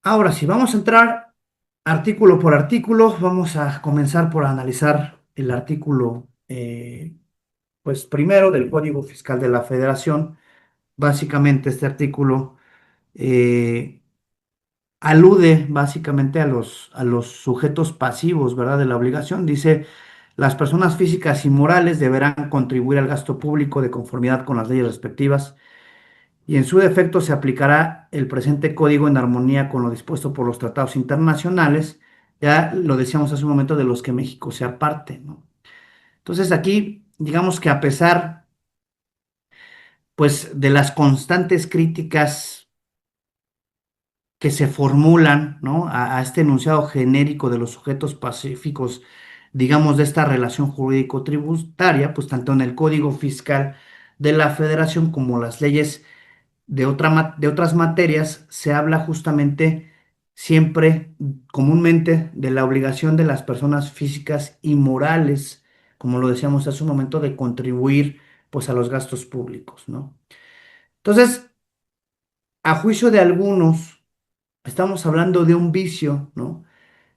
Ahora sí, vamos a entrar artículo por artículo. Vamos a comenzar por analizar el artículo, pues primero del Código Fiscal de la Federación. Básicamente este artículo eh, alude básicamente a los sujetos pasivos, ¿verdad? De la obligación. Dice, las personas físicas y morales deberán contribuir al gasto público de conformidad con las leyes respectivas y en su defecto se aplicará el presente código en armonía con lo dispuesto por los tratados internacionales. Ya lo decíamos hace un momento de los que México sea parte, ¿no? Entonces aquí, digamos que a pesar, pues, de las constantes críticas que se formulan, ¿no? A este enunciado genérico de los sujetos pacíficos, digamos, de esta relación jurídico-tributaria, pues tanto en el Código Fiscal de la Federación como las leyes de otras materias se habla justamente siempre, comúnmente, de la obligación de las personas físicas y morales, como lo decíamos hace un momento, de contribuir pues a los gastos públicos, ¿no? Entonces, a juicio de algunos, estamos hablando de un vicio, ¿no?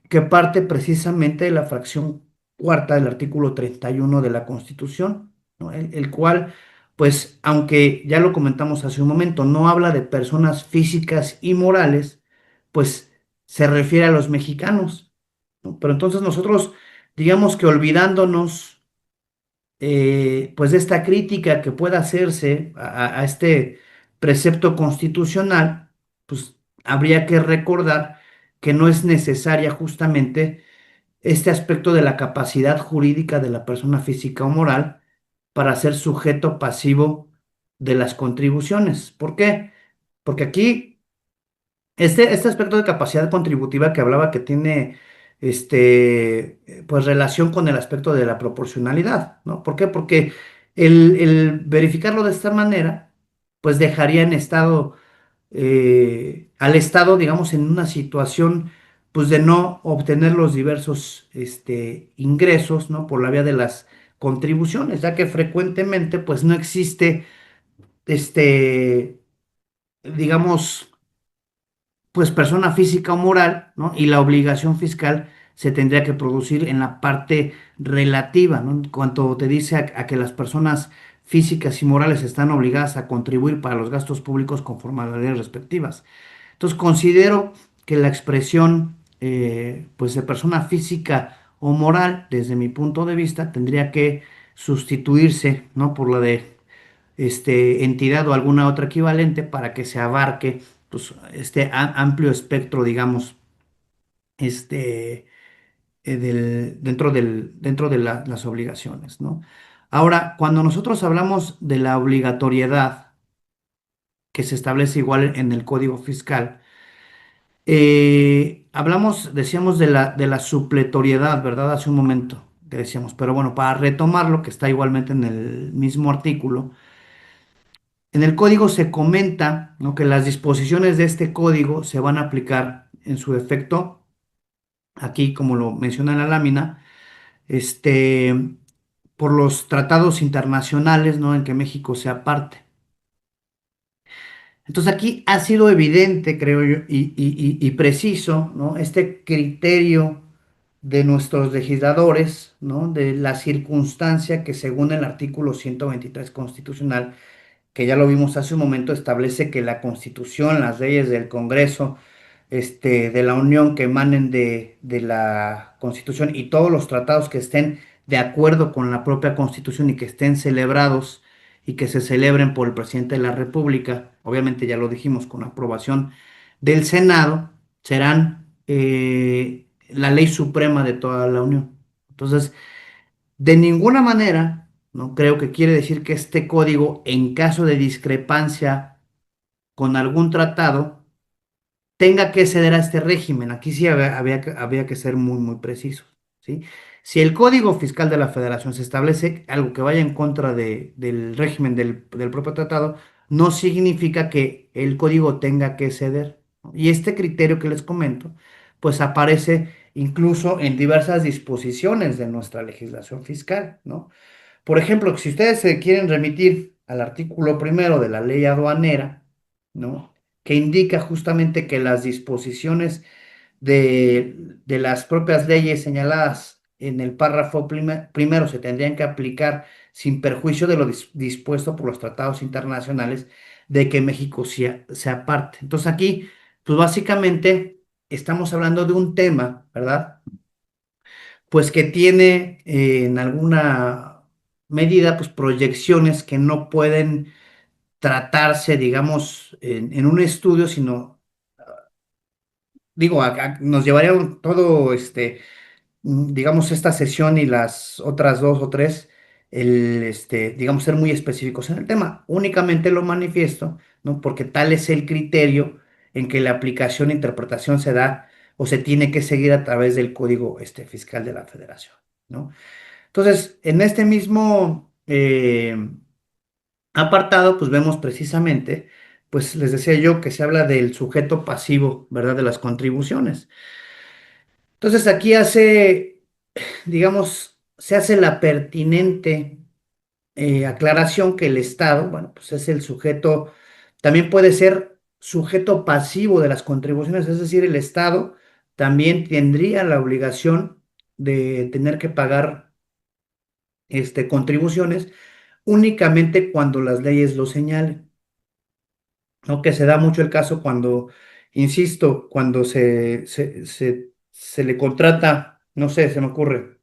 Que parte precisamente de la fracción cuarta del artículo 31 de la Constitución, ¿no? El cual, pues, aunque ya lo comentamos hace un momento, no habla de personas físicas y morales, pues se refiere a los mexicanos, ¿no? Pero entonces nosotros, digamos que olvidándonos, pues, de esta crítica que pueda hacerse a este precepto constitucional, pues habría que recordar que no es necesaria justamente este aspecto de la capacidad jurídica de la persona física o moral para ser sujeto pasivo de las contribuciones. ¿Por qué? Porque aquí este aspecto de capacidad contributiva que hablaba que tiene pues relación con el aspecto de la proporcionalidad, ¿no? ¿Por qué? Porque el verificarlo de esta manera, pues dejaría en estado al Estado, digamos, en una situación, pues, de no obtener los diversos, ingresos, ¿no? Por la vía de las contribuciones, ya que frecuentemente, pues, no existe, digamos, pues persona física o moral, ¿no? Y la obligación fiscal se tendría que producir en la parte relativa, ¿no? En cuanto te dice a que las personas físicas y morales están obligadas a contribuir para los gastos públicos conforme a las leyes respectivas. Entonces considero que la expresión, pues, de persona física o moral, desde mi punto de vista, tendría que sustituirse, ¿no? Por la de entidad o alguna otra equivalente para que se abarque, pues, este amplio espectro, digamos, este, dentro de las obligaciones, ¿no? Ahora, cuando nosotros hablamos de la obligatoriedad que se establece igual en el Código Fiscal, hablamos, decíamos, de la supletoriedad, ¿verdad? Hace un momento que decíamos, pero bueno, para retomarlo, que está igualmente en el mismo artículo. En el código se comenta, ¿no? Que las disposiciones de este código se van a aplicar en su defecto, aquí como lo menciona la lámina, este, por los tratados internacionales, ¿no? En que México sea parte. Entonces aquí ha sido evidente, creo yo, y preciso, ¿no? Este criterio de nuestros legisladores, ¿no? De la circunstancia que según el artículo 123 constitucional, que ya lo vimos hace un momento, establece que la Constitución, las leyes del Congreso, de la Unión que emanen de la Constitución y todos los tratados que estén de acuerdo con la propia Constitución y que estén celebrados y que se celebren por el presidente de la República, obviamente ya lo dijimos, con aprobación del Senado, serán la ley suprema de toda la Unión. Entonces, de ninguna manera, no creo que quiere decir que este código, en caso de discrepancia con algún tratado, tenga que ceder a este régimen. Aquí sí había que ser muy, muy preciso, ¿sí? Si el Código Fiscal de la Federación se establece algo que vaya en contra del régimen del propio tratado, no significa que el código tenga que ceder, ¿no? Y este criterio que les comento, pues aparece incluso en diversas disposiciones de nuestra legislación fiscal, ¿no? Por ejemplo, si ustedes se quieren remitir al artículo primero de la ley aduanera, ¿no? Que indica justamente que las disposiciones de las propias leyes señaladas en el párrafo primero se tendrían que aplicar sin perjuicio de lo dispuesto por los tratados internacionales de que México se aparte. Entonces aquí, pues básicamente estamos hablando de un tema, ¿verdad? Pues que tiene en alguna medida, pues proyecciones que no pueden tratarse, digamos, en un estudio, sino, digo, nos llevaría todo digamos, esta sesión y las otras dos o tres, digamos, ser muy específicos en el tema. Únicamente lo manifiesto, ¿no? Porque tal es el criterio en que la aplicación e interpretación se da o se tiene que seguir a través del Código, Fiscal de la Federación, ¿no? Entonces, en este mismo apartado, pues vemos precisamente, pues les decía yo que se habla del sujeto pasivo, ¿verdad? De las contribuciones. Entonces, aquí digamos, se hace la pertinente aclaración que el Estado, bueno, pues es el sujeto, también puede ser sujeto pasivo de las contribuciones, es decir, el Estado también tendría la obligación de tener que pagar contribuciones únicamente cuando las leyes lo señalen, ¿no? Que se da mucho el caso cuando, insisto, cuando se le contrata, no sé, se me ocurre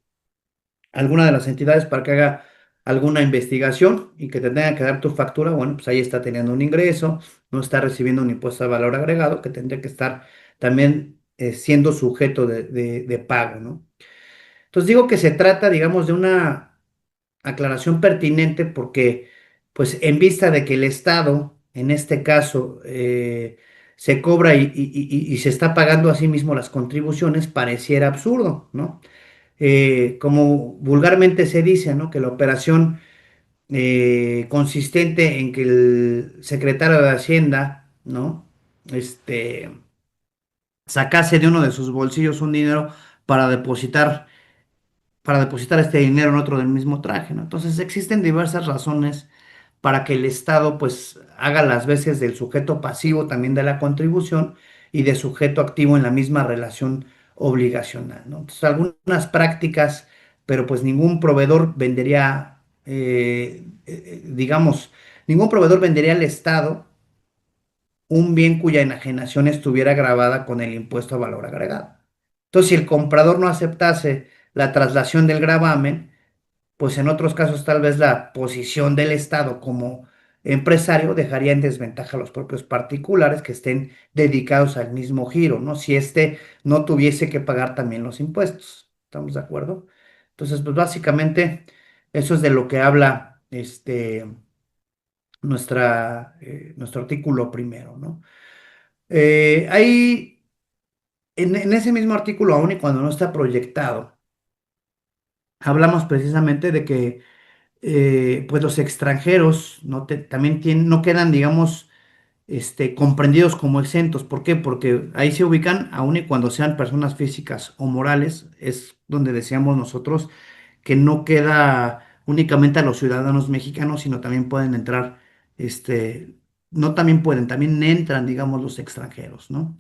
alguna de las entidades para que haga alguna investigación y que te tenga que dar tu factura, bueno, pues ahí está teniendo un ingreso, no está recibiendo un impuesto de valor agregado que tendría que estar también siendo sujeto de pago, ¿no? Entonces digo que se trata, digamos, de una aclaración pertinente porque, pues, en vista de que el Estado, en este caso, se cobra y se está pagando a sí mismo las contribuciones, pareciera absurdo, ¿no? Como vulgarmente se dice, ¿no? Que la operación consistente en que el secretario de Hacienda, ¿no? Este, sacase de uno de sus bolsillos un dinero para depositar, para depositar este dinero en otro del mismo traje, ¿no? Entonces existen diversas razones para que el Estado pues haga las veces del sujeto pasivo también de la contribución y de sujeto activo en la misma relación obligacional, ¿no? Entonces algunas prácticas, pero pues ningún proveedor vendería, digamos, ningún proveedor vendería al Estado un bien cuya enajenación estuviera grabada con el impuesto a valor agregado. Entonces, si el comprador no aceptase la traslación del gravamen, pues en otros casos tal vez la posición del Estado como empresario dejaría en desventaja a los propios particulares que estén dedicados al mismo giro, ¿no? Si éste no tuviese que pagar también los impuestos. ¿Estamos de acuerdo? Entonces, pues básicamente eso es de lo que habla nuestro artículo primero, ¿no? Ahí, en ese mismo artículo, aún y cuando no está proyectado, hablamos precisamente de que pues los extranjeros también no quedan, digamos, comprendidos como exentos. ¿Por qué? Porque ahí se ubican, aun y cuando sean personas físicas o morales, es donde decíamos nosotros que no queda únicamente a los ciudadanos mexicanos, sino también pueden entrar, no también pueden, también entran, digamos, los extranjeros, ¿no?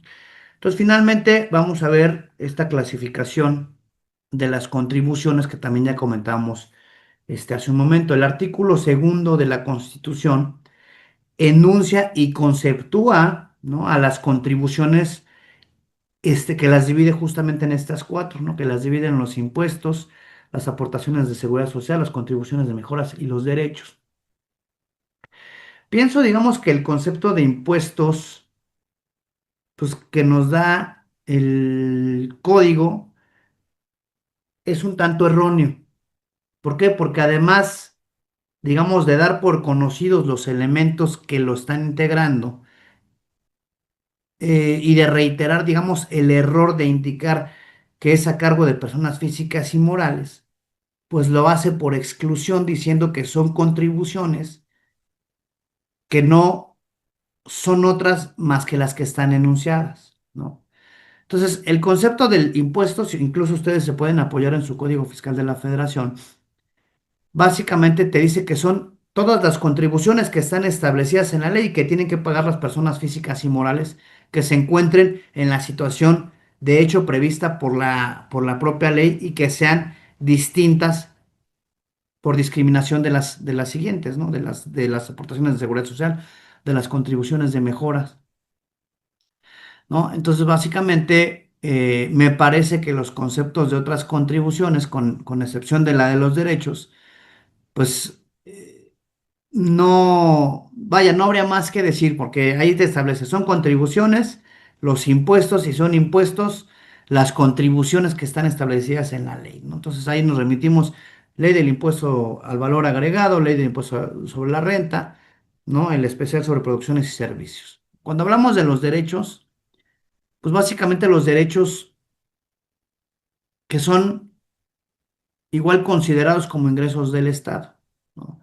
Entonces, finalmente, vamos a ver esta clasificación de las contribuciones que también ya comentamos hace un momento. El artículo segundo de la Constitución enuncia y conceptúa, ¿no? A las contribuciones, que las divide justamente en estas cuatro, ¿no? Que las divide en los impuestos, las aportaciones de seguridad social, las contribuciones de mejoras y los derechos. Pienso, digamos, que el concepto de impuestos, pues que nos da el código, es un tanto erróneo. ¿Por qué? Porque además, digamos, de dar por conocidos los elementos que lo están integrando, y de reiterar, digamos, el error de indicar que es a cargo de personas físicas y morales, pues lo hace por exclusión diciendo que son contribuciones que no son otras más que las que están enunciadas, ¿no? Entonces, el concepto del impuesto, si incluso ustedes se pueden apoyar en su Código Fiscal de la Federación, básicamente te dice que son todas las contribuciones que están establecidas en la ley y que tienen que pagar las personas físicas y morales que se encuentren en la situación de hecho prevista por la propia ley y que sean distintas por discriminación de las siguientes, ¿no? De las aportaciones de seguridad social, de las contribuciones de mejoras, ¿no? Entonces, básicamente, me parece que los conceptos de otras contribuciones, con excepción de la de los derechos, pues no, vaya, no habría más que decir, porque ahí te establece, son contribuciones, los impuestos, y son impuestos, las contribuciones que están establecidas en la ley, ¿no? Entonces ahí nos remitimos, ley del impuesto al valor agregado, ley del impuesto sobre la renta, ¿no? El especial sobre producciones y servicios. Cuando hablamos de los derechos, pues básicamente los derechos que son igual considerados como ingresos del Estado, ¿no?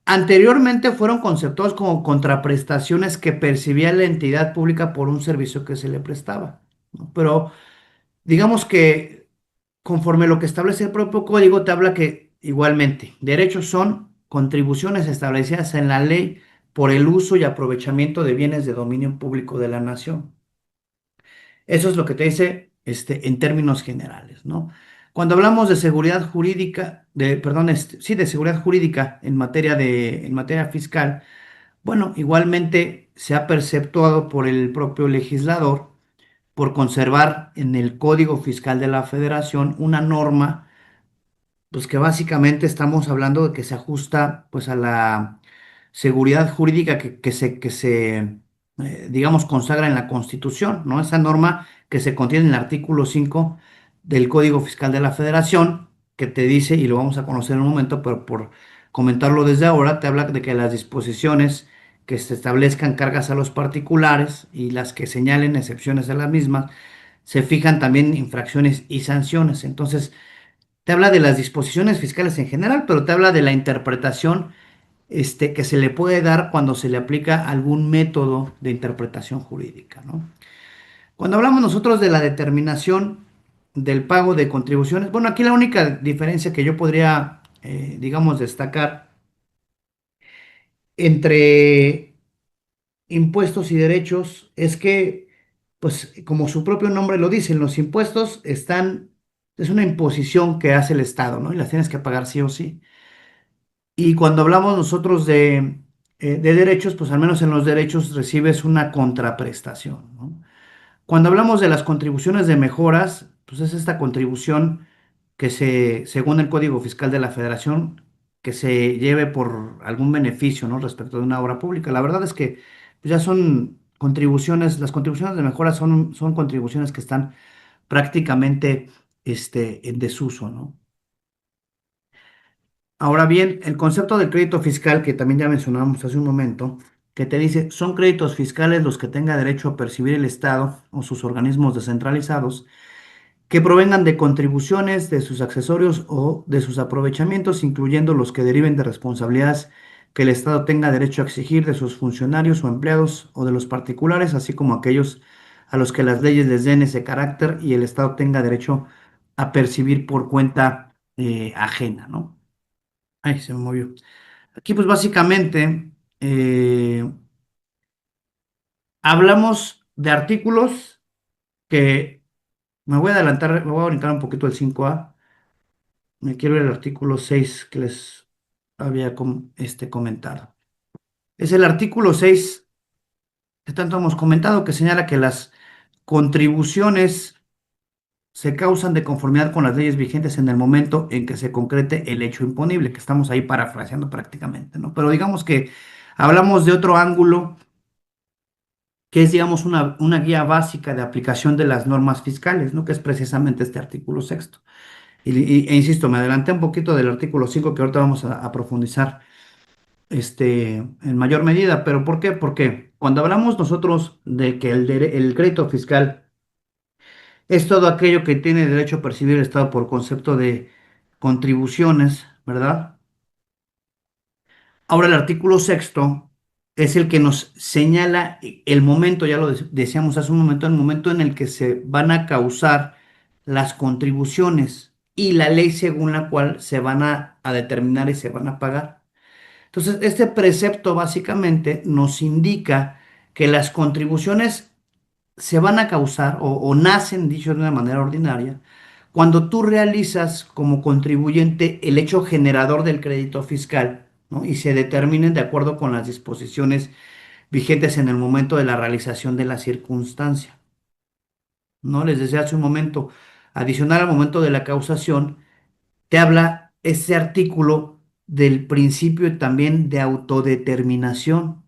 Anteriormente fueron conceptuados como contraprestaciones que percibía la entidad pública por un servicio que se le prestaba, ¿no? Pero digamos que conforme lo que establece el propio código, te habla que igualmente derechos son contribuciones establecidas en la ley por el uso y aprovechamiento de bienes de dominio público de la nación. Eso es lo que te dice en términos generales, ¿no? Cuando hablamos de seguridad jurídica, perdón, sí, de seguridad jurídica en materia fiscal, bueno, igualmente se ha perceptuado por el propio legislador por conservar en el Código Fiscal de la Federación una norma pues que básicamente estamos hablando de que se ajusta pues a la seguridad jurídica digamos, consagra en la Constitución, ¿no? Esa norma que se contiene en el artículo 5 del Código Fiscal de la Federación, que te dice, y lo vamos a conocer en un momento, pero por comentarlo desde ahora, te habla de que las disposiciones que se establezcan cargas a los particulares y las que señalen excepciones de las mismas, se fijan también infracciones y sanciones. Entonces, te habla de las disposiciones fiscales en general, pero te habla de la interpretación que se le puede dar cuando se le aplica algún método de interpretación jurídica, ¿no? Cuando hablamos nosotros de la determinación del pago de contribuciones, bueno, aquí la única diferencia que yo podría, digamos, destacar entre impuestos y derechos es que, pues, como su propio nombre lo dice, los impuestos es una imposición que hace el Estado, ¿no? Y las tienes que pagar sí o sí. Y cuando hablamos nosotros de derechos, pues al menos en los derechos recibes una contraprestación, ¿no? Cuando hablamos de las contribuciones de mejoras, pues es esta contribución según el Código Fiscal de la Federación, que se lleve por algún beneficio, ¿no? Respecto de una obra pública. La verdad es que pues, ya son contribuciones, las contribuciones de mejoras son contribuciones que están prácticamente en desuso, ¿no? Ahora bien, el concepto de crédito fiscal, que también ya mencionábamos hace un momento, que te dice, son créditos fiscales los que tenga derecho a percibir el Estado o sus organismos descentralizados, que provengan de contribuciones, de sus accesorios o de sus aprovechamientos, incluyendo los que deriven de responsabilidades que el Estado tenga derecho a exigir de sus funcionarios o empleados o de los particulares, así como aquellos a los que las leyes les den ese carácter y el Estado tenga derecho a percibir por cuenta ajena, ¿no? Ay, se me movió. Aquí, pues básicamente hablamos de artículos que me voy a adelantar, me voy a brincar un poquito el 5A. Me quiero ir al artículo 6 que les había comentado. Es el artículo 6 que tanto hemos comentado, que señala que las contribuciones se causan de conformidad con las leyes vigentes en el momento en que se concrete el hecho imponible, que estamos ahí parafraseando prácticamente, ¿no? Pero digamos que hablamos de otro ángulo que es, digamos, una guía básica de aplicación de las normas fiscales, ¿no? Que es precisamente este artículo sexto. E insisto, me adelanté un poquito del artículo 5 que ahorita vamos a profundizar en mayor medida, pero ¿por qué? Porque cuando hablamos nosotros de que el crédito fiscal es todo aquello que tiene derecho a percibir el Estado por concepto de contribuciones, ¿verdad? Ahora el artículo sexto es el que nos señala el momento, ya lo decíamos hace un momento, el momento en el que se van a causar las contribuciones. y la ley según la cual se van a determinar y se van a pagar. Entonces, este precepto básicamente nos indica que las contribuciones se van a causar o nacen, dicho de una manera ordinaria, cuando tú realizas como contribuyente el hecho generador del crédito fiscal, ¿no? Y se determinen de acuerdo con las disposiciones vigentes en el momento de la realización de la circunstancia, ¿no? Les decía hace un momento, adicional al momento de la causación, te habla ese artículo del principio también de autodeterminación.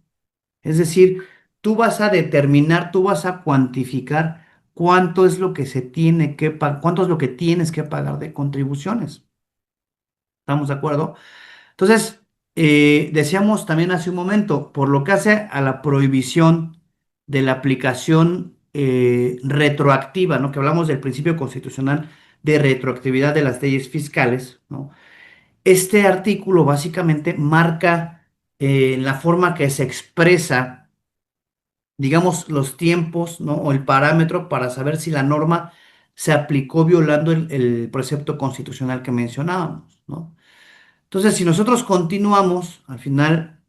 Es decir, tú vas a determinar, tú vas a cuantificar cuánto es lo que se tiene que pagar, cuánto es lo que tienes que pagar de contribuciones. ¿Estamos de acuerdo? Entonces, decíamos también hace un momento, por lo que hace a la prohibición de la aplicación retroactiva, ¿no? Que hablamos del principio constitucional de retroactividad de las leyes fiscales, ¿no? Este artículo básicamente marca la forma que se expresa, digamos, los tiempos, ¿no? O el parámetro para saber si la norma se aplicó violando el precepto constitucional que mencionábamos, ¿no? Entonces, si nosotros continuamos, al final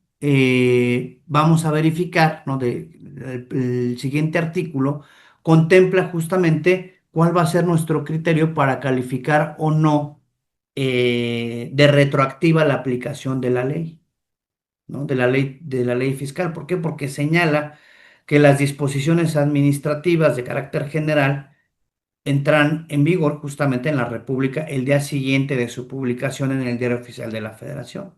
vamos a verificar, ¿no? El siguiente artículo contempla justamente cuál va a ser nuestro criterio para calificar o no de retroactiva la aplicación de la ley, ¿no? De la ley fiscal. ¿Por qué? Porque señala que las disposiciones administrativas de carácter general entran en vigor justamente en la República el día siguiente de su publicación en el Diario Oficial de la Federación.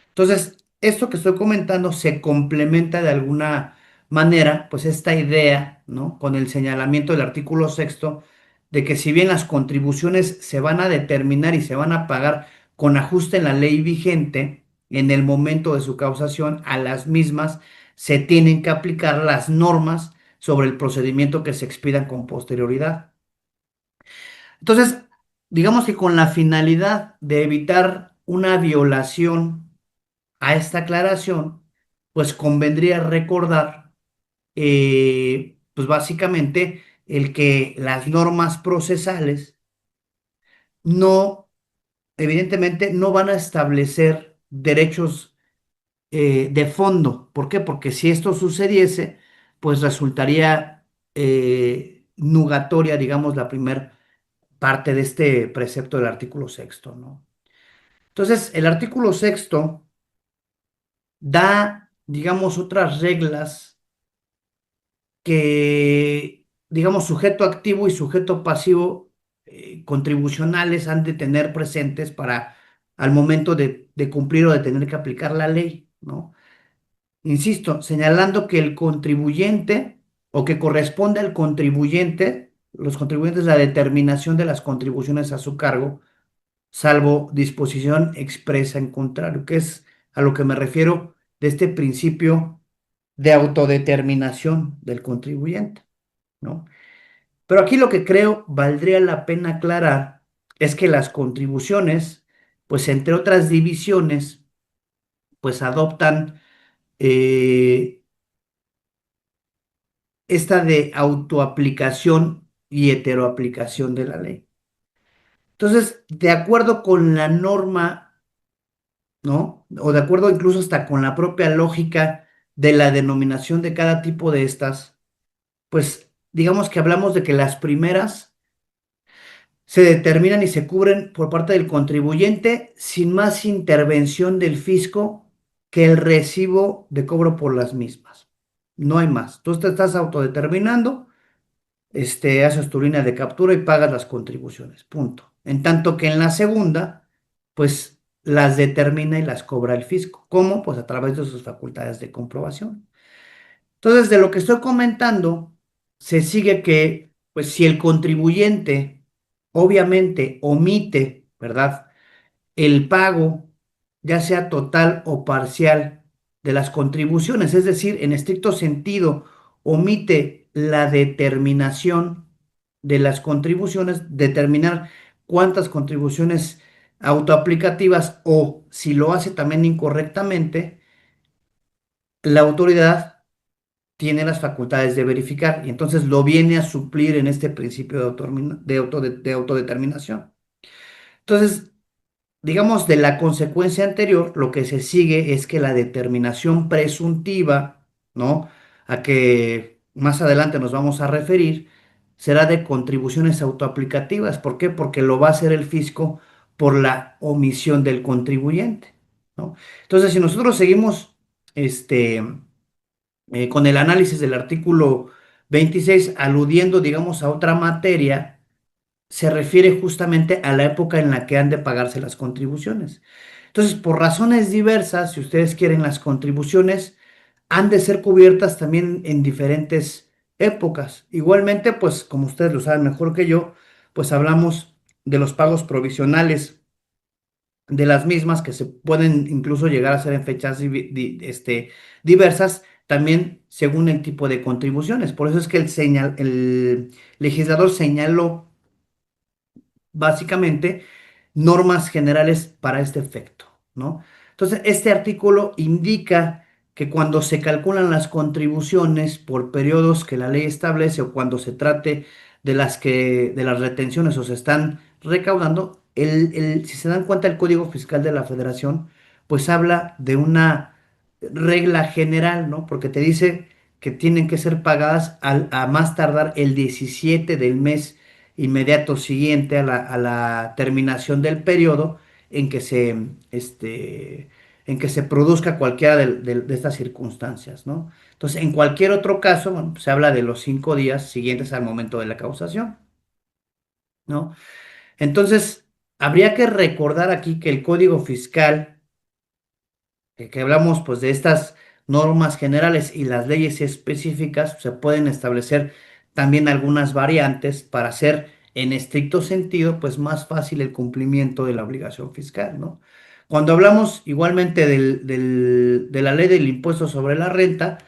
Entonces, esto que estoy comentando se complementa de alguna manera, pues esta idea, ¿no? Con el señalamiento del artículo sexto, de que si bien las contribuciones se van a determinar y se van a pagar con ajuste en la ley vigente, en el momento de su causación, a las mismas se tienen que aplicar las normas sobre el procedimiento que se expidan con posterioridad. Entonces, digamos que con la finalidad de evitar una violación a esta aclaración, pues convendría recordar, pues básicamente, el que las normas procesales no, evidentemente, no van a establecer derechos de fondo. ¿Por qué? Porque si esto sucediese, pues resultaría nugatoria, digamos, la primera parte de este precepto del artículo sexto, ¿no? Entonces, el artículo sexto da, digamos, otras reglas que, digamos, sujeto activo y sujeto pasivo contribucionales han de tener presentes para al momento de cumplir o de tener que aplicar la ley, ¿no? Insisto, señalando que el contribuyente o que corresponde al contribuyente, los contribuyentes, la determinación de las contribuciones a su cargo, salvo disposición expresa en contrario, que es a lo que me refiero de este principio de autodeterminación del contribuyente, ¿no? Pero aquí lo que creo valdría la pena aclarar es que las contribuciones, pues entre otras divisiones, pues adoptan esta de autoaplicación y heteroaplicación de la ley. Entonces, de acuerdo con la norma, ¿no? O de acuerdo incluso hasta con la propia lógica de la denominación de cada tipo de estas, pues digamos que hablamos de que las primeras se determinan y se cubren por parte del contribuyente sin más intervención del fisco que el recibo de cobro por las mismas. No hay más. Tú te estás autodeterminando, haces tu línea de captura y pagas las contribuciones. Punto. En tanto que en la segunda, pues las determina y las cobra el fisco. ¿Cómo? Pues a través de sus facultades de comprobación. Entonces, de lo que estoy comentando, se sigue que, pues si el contribuyente obviamente omite, ¿verdad? El pago, ya sea total o parcial, de las contribuciones, es decir, en estricto sentido, omite la determinación de las contribuciones, determinar cuántas contribuciones autoaplicativas o si lo hace también incorrectamente, la autoridad tiene las facultades de verificar y entonces lo viene a suplir en este principio de autodeterminación. Entonces, digamos, de la consecuencia anterior, lo que se sigue es que la determinación presuntiva, ¿no? A que más adelante nos vamos a referir, será de contribuciones autoaplicativas. ¿Por qué? Porque lo va a hacer el fisco por la omisión del contribuyente, ¿no? Entonces, si nosotros seguimos este, con el análisis del artículo 26, aludiendo, digamos, a otra materia, se refiere justamente a la época en la que han de pagarse las contribuciones. Entonces, por razones diversas, si ustedes quieren, las contribuciones han de ser cubiertas también en diferentes épocas. Igualmente, pues como ustedes lo saben mejor que yo, pues hablamos de los pagos provisionales de las mismas que se pueden incluso llegar a hacer en fechas diversas, también según el tipo de contribuciones. Por eso es que el legislador señaló básicamente normas generales para este efecto, ¿no? Entonces, este artículo indica que cuando se calculan las contribuciones por periodos que la ley establece o cuando se trate de las retenciones o se están recaudando, si se dan cuenta el Código Fiscal de la Federación, pues habla de una regla general, ¿no? Porque te dice que tienen que ser pagadas a más tardar el 17 del mes inmediato siguiente a la terminación del periodo en que en que se produzca cualquiera de estas circunstancias, ¿no? Entonces, en cualquier otro caso, bueno, pues, se habla de los 5 días siguientes al momento de la causación, ¿no? Entonces, habría que recordar aquí que el Código Fiscal que hablamos pues de estas normas generales y las leyes específicas, se pueden establecer también algunas variantes para hacer en estricto sentido pues más fácil el cumplimiento de la obligación fiscal, ¿no? Cuando hablamos igualmente de la ley del impuesto sobre la renta,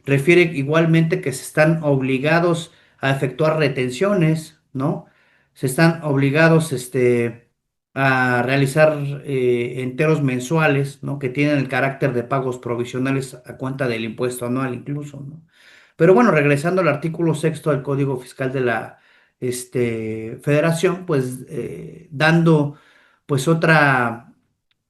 refiere igualmente que se están obligados a efectuar retenciones, ¿no? Se están obligados, a realizar enteros mensuales, ¿no? Que tienen el carácter de pagos provisionales a cuenta del impuesto anual incluso, ¿no? Pero bueno, regresando al artículo sexto del Código Fiscal de la Federación, pues dando pues otra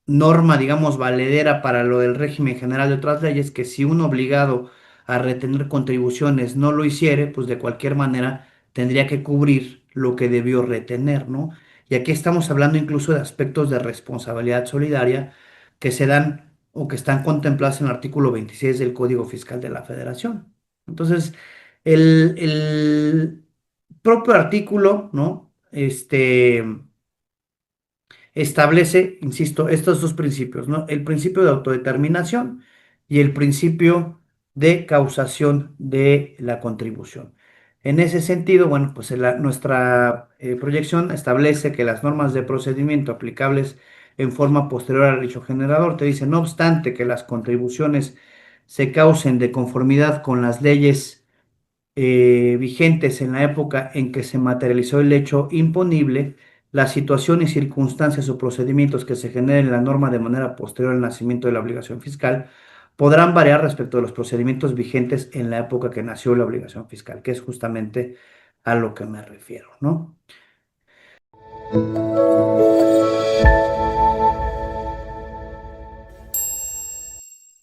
norma, digamos, valedera para lo del régimen general de otras leyes, que si un obligado a retener contribuciones no lo hiciere, pues de cualquier manera tendría que cubrir lo que debió retener, ¿no? Y aquí estamos hablando incluso de aspectos de responsabilidad solidaria que se dan o que están contemplados en el artículo 26 del Código Fiscal de la Federación. Entonces, el propio artículo, ¿no? Establece, insisto, estos dos principios, ¿no? El principio de autodeterminación y el principio de causación de la contribución. En ese sentido, bueno, pues nuestra proyección establece que las normas de procedimiento aplicables en forma posterior al dicho generador te dicen, no obstante que las contribuciones se causen de conformidad con las leyes vigentes en la época en que se materializó el hecho imponible, las situaciones, circunstancias o procedimientos que se generen en la norma de manera posterior al nacimiento de la obligación fiscal podrán variar respecto a los procedimientos vigentes en la época que nació la obligación fiscal, que es justamente a lo que me refiero, ¿no?